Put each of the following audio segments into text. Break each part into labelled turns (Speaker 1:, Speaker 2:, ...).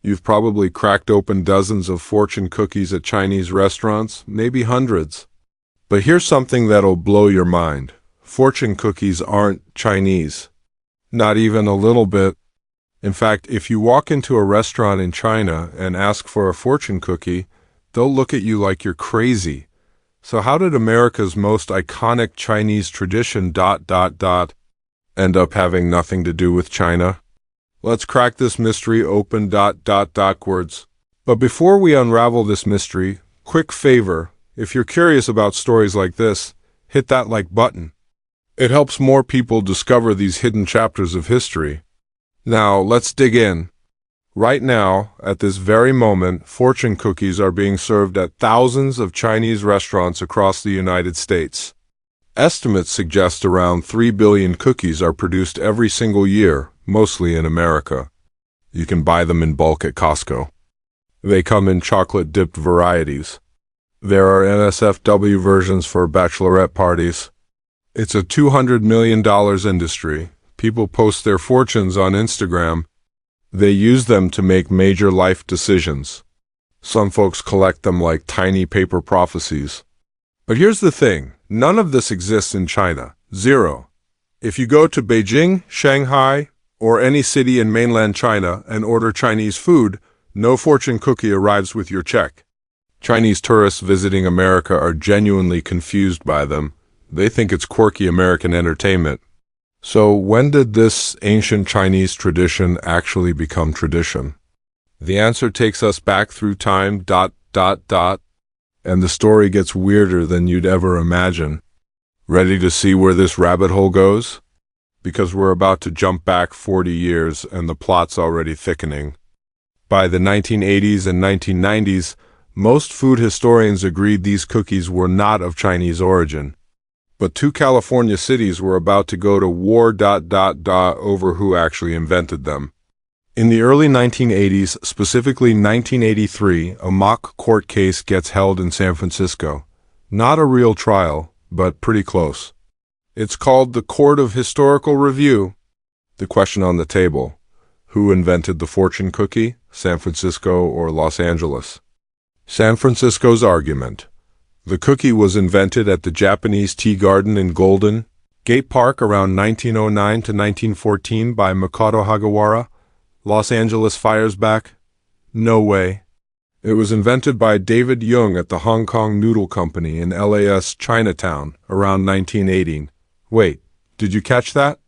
Speaker 1: You've probably cracked open dozens of fortune cookies at Chinese restaurants, maybe hundreds. But here's something that'll blow your mind. Fortune cookies aren't Chinese. Not even a little bit. In fact, if you walk into a restaurant in China and ask for a fortune cookie, they'll look at you like you're crazy. So how did America's most iconic Chinese tradition ... end up having nothing to do with China? Let's crack this mystery open ... backwards. But before we unravel this mystery, quick favor, if you're curious about stories like this, hit that like button. It helps more people discover these hidden chapters of history. Now, let's dig in. Right now, at this very moment, fortune cookies are being served at thousands of Chinese restaurants across the United States. Estimates suggest around 3 billion cookies are produced every single year, mostly in America. You can buy them in bulk at Costco. They come in chocolate-dipped varieties. There are NSFW versions for bachelorette parties. It's a $200 million industry. People post their fortunes on Instagram. They use them to make major life decisions. Some folks collect them like tiny paper prophecies. But here's the thing. None of this exists in China. Zero. If you go to Beijing, Shanghai, or any city in mainland China and order Chinese food, no fortune cookie arrives with your check. Chinese tourists visiting America are genuinely confused by them. They think it's quirky American entertainment. So when did this ancient Chinese tradition actually become tradition? The answer takes us back through time ... and the story gets weirder than you'd ever imagine. Ready to see where this rabbit hole goes? Because we're about to jump back 40 years and the plot's already thickening. By the 1980s and 1990s, most food historians agreed these cookies were not of Chinese origin. But two California cities were about to go to war ... over who actually invented them. In the early 1980s, specifically 1983, a mock court case gets held in San Francisco. Not a real trial, but pretty close. It's called the Court of Historical Review. The question on the table: who invented the fortune cookie, San Francisco or Los Angeles? San Francisco's argument: the cookie was invented at the Japanese tea garden in Golden Gate Park around 1909 to 1914 by Makoto Hagawara. Los Angeles fires back: no way. It was invented by David Jung at the Hong Kong Noodle Company in LA's Chinatown around 1918. Wait, did you catch that?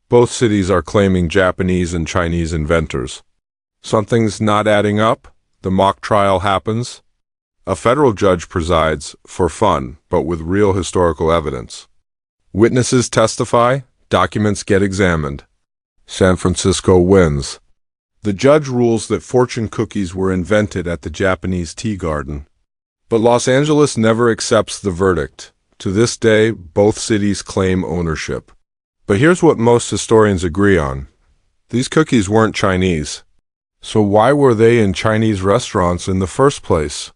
Speaker 1: Both cities are claiming Japanese and Chinese inventors. Something's not adding up. The mock trial happens. A federal judge presides, for fun, but with real historical evidence. Witnesses testify, documents get examined. San Francisco wins. The judge rules that fortune cookies were invented at the Japanese tea garden. But Los Angeles never accepts the verdict. To this day, both cities claim ownership. But here's what most historians agree on. These cookies weren't Chinese. So why were they in Chinese restaurants in the first place?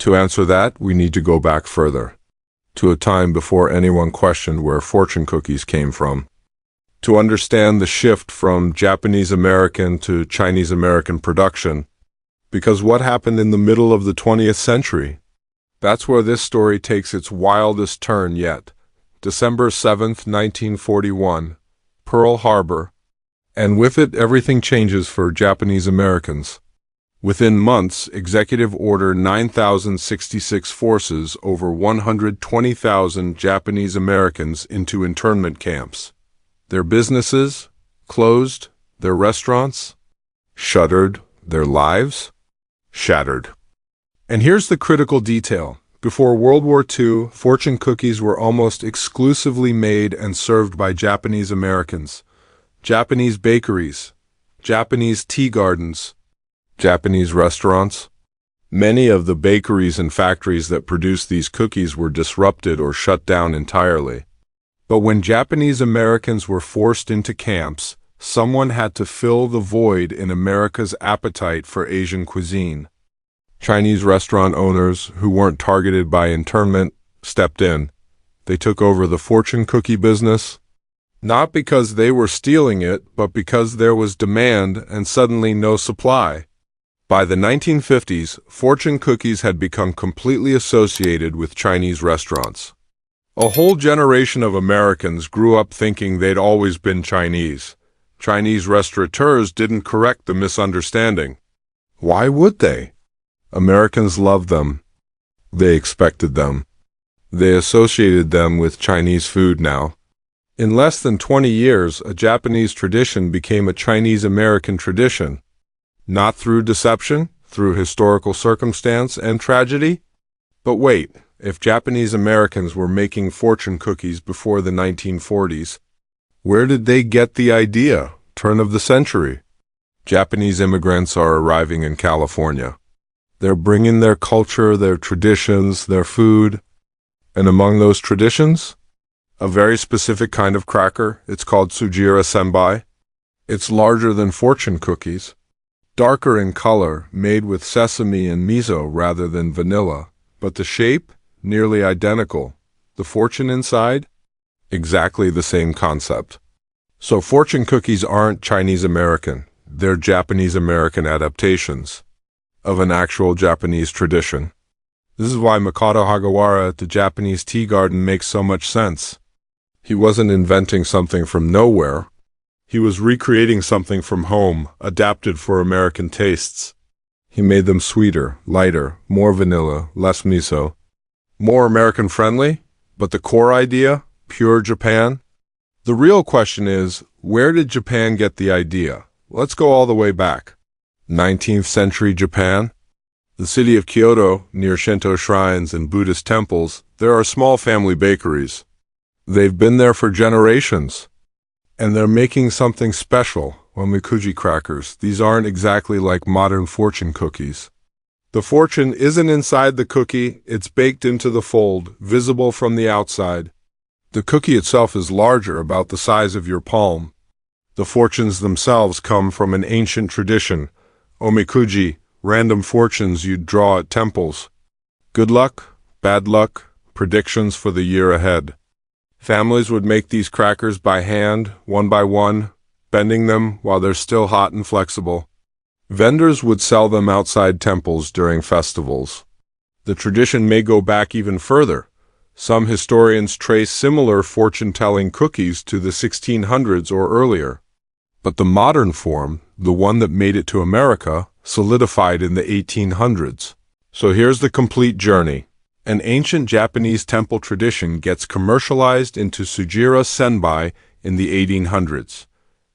Speaker 1: To answer that, we need to go back further, to a time before anyone questioned where fortune cookies came from. To understand the shift from Japanese-American to Chinese-American production. Because what happened in the middle of the 20th century? That's where this story takes its wildest turn yet. December 7th, 1941, Pearl Harbor. And with it, everything changes for Japanese Americans. Within months, Executive Order 9066 forces over 120,000 Japanese Americans into internment camps. Their businesses closed, their restaurants shuttered, their lives shattered. And here's the critical detail. Before World War II, fortune cookies were almost exclusively made and served by Japanese Americans. Japanese bakeries, Japanese tea gardens, Japanese restaurants. Many of the bakeries and factories that produced these cookies were disrupted or shut down entirely. But when Japanese Americans were forced into camps, someone had to fill the void in America's appetite for Asian cuisine. Chinese restaurant owners, who weren't targeted by internment, stepped in. They took over the fortune cookie business, not because they were stealing it, but because there was demand and suddenly no supply. By the 1950s, fortune cookies had become completely associated with Chinese restaurants. A whole generation of Americans grew up thinking they'd always been Chinese. Chinese restaurateurs didn't correct the misunderstanding. Why would they? Americans loved them. They expected them. They associated them with Chinese food now. In less than 20 years, a Japanese tradition became a Chinese-American tradition. Not through deception, through historical circumstance and tragedy. But wait, if Japanese Americans were making fortune cookies before the 1940s, where did they get the idea? Turn of the century. Japanese immigrants are arriving in California. They're bringing their culture, their traditions, their food. And among those traditions, a very specific kind of cracker. It's called Sujira Senbai. It's larger than fortune cookies. Darker in color, made with sesame and miso rather than vanilla. But the shape, nearly identical. The fortune inside, exactly the same concept. So fortune cookies aren't Chinese-American. They're Japanese-American adaptations of an actual Japanese tradition. This is why Mikado Hagawara at the Japanese tea garden makes so much sense. He wasn't inventing something from nowhere. He was recreating something from home, adapted for American tastes. He made them sweeter, lighter, more vanilla, less miso. More American-friendly, but the core idea, pure Japan. The real question is, where did Japan get the idea? Let's go all the way back. 19th century Japan. The city of Kyoto, near Shinto shrines and Buddhist temples, there are small family bakeries. They've been there for generations. And they're making something special, omikuji crackers. These aren't exactly like modern fortune cookies. The fortune isn't inside the cookie, it's baked into the fold, visible from the outside. The cookie itself is larger, about the size of your palm. The fortunes themselves come from an ancient tradition. Omikuji, random fortunes you'd draw at temples. Good luck, bad luck, predictions for the year ahead. Families would make these crackers by hand, one by one, bending them while they're still hot and flexible. Vendors would sell them outside temples during festivals. The tradition may go back even further. Some historians trace similar fortune-telling cookies to the 1600s or earlier. But the modern form, the one that made it to America, solidified in the 1800s. So here's the complete journey. An ancient Japanese temple tradition gets commercialized into Sujira Senbai in the 1800s.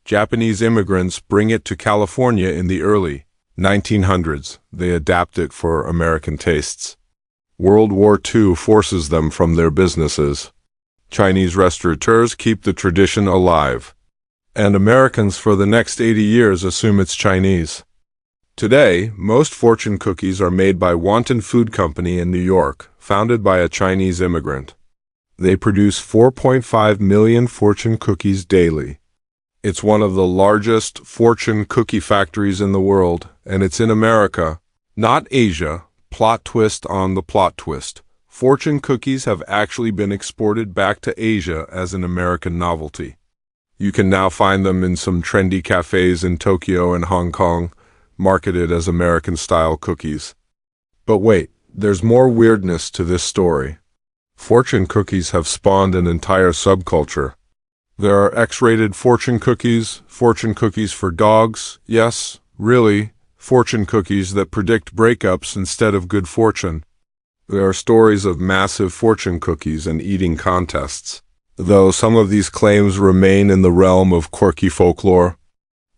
Speaker 1: Japanese immigrants bring it to California in the early 1900s. They adapt it for American tastes. World War II forces them from their businesses. Chinese restaurateurs keep the tradition alive. And Americans for the next 80 years assume it's Chinese. Today, most fortune cookies are made by Wonton Food Company in New York, founded by a Chinese immigrant. They produce 4.5 million fortune cookies daily. It's one of the largest fortune cookie factories in the world, and it's in America, not Asia. Plot twist on the plot twist. Fortune cookies have actually been exported back to Asia as an American novelty. You can now find them in some trendy cafes in Tokyo and Hong Kong, marketed as American-style cookies. But wait, there's more weirdness to this story. Fortune cookies have spawned an entire subculture. There are X-rated fortune cookies for dogs, yes, really, fortune cookies that predict breakups instead of good fortune. There are stories of massive fortune cookies and eating contests, though some of these claims remain in the realm of quirky folklore.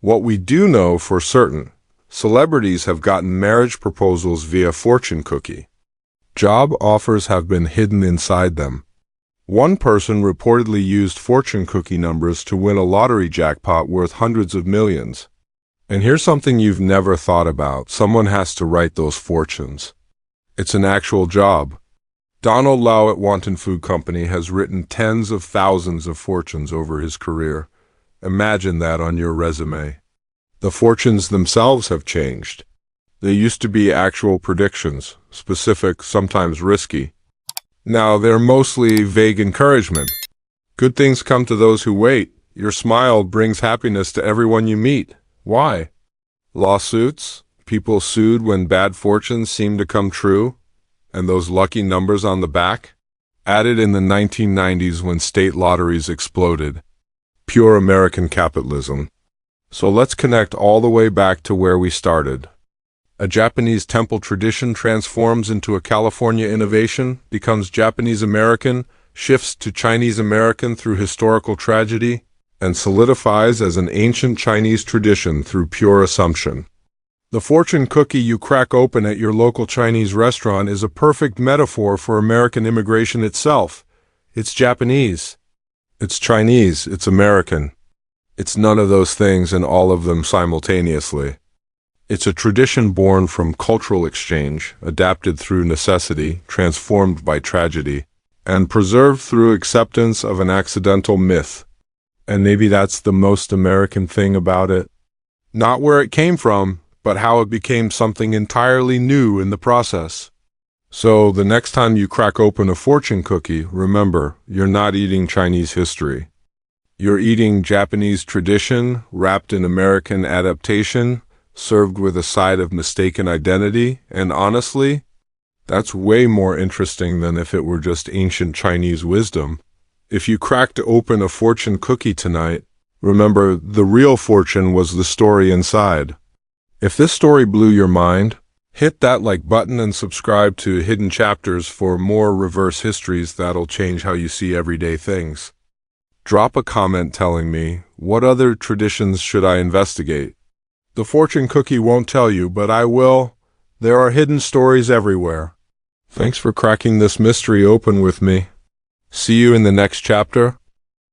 Speaker 1: What we do know for certain, celebrities have gotten marriage proposals via fortune cookie. Job offers have been hidden inside them. One person reportedly used fortune cookie numbers to win a lottery jackpot worth hundreds of millions. And here's something you've never thought about. Someone has to write those fortunes. It's an actual job. Donald Lau at Wonton Food Company has written tens of thousands of fortunes over his career. Imagine that on your resume. The fortunes themselves have changed. They used to be actual predictions, specific, sometimes risky. Now they're mostly vague encouragement. Good things come to those who wait. Your smile brings happiness to everyone you meet. Why? Lawsuits? People sued when bad fortunes seemed to come true, and those lucky numbers on the back? Added in the 1990s when state lotteries exploded. Pure American capitalism. So let's connect all the way back to where we started. A Japanese temple tradition transforms into a California innovation, becomes Japanese American, shifts to Chinese American through historical tragedy, and solidifies as an ancient Chinese tradition through pure assumption. The fortune cookie you crack open at your local Chinese restaurant is a perfect metaphor for American immigration itself. It's Japanese. It's Chinese. It's American. It's none of those things and all of them simultaneously. It's a tradition born from cultural exchange, adapted through necessity, transformed by tragedy, and preserved through acceptance of an accidental myth. And maybe that's the most American thing about it. Not where it came from, but how it became something entirely new in the process. So the next time you crack open a fortune cookie, remember, you're not eating Chinese history. You're eating Japanese tradition, wrapped in American adaptation, served with a side of mistaken identity, and honestly, that's way more interesting than if it were just ancient Chinese wisdom. If you cracked open a fortune cookie tonight, remember, the real fortune was the story inside. If this story blew your mind, hit that like button and subscribe to Hidden Chapters for more reverse histories that'll change how you see everyday things. Drop a comment telling me, what other traditions should I investigate? The fortune cookie won't tell you, but I will. There are hidden stories everywhere. Thanks for cracking this mystery open with me. See you in the next chapter.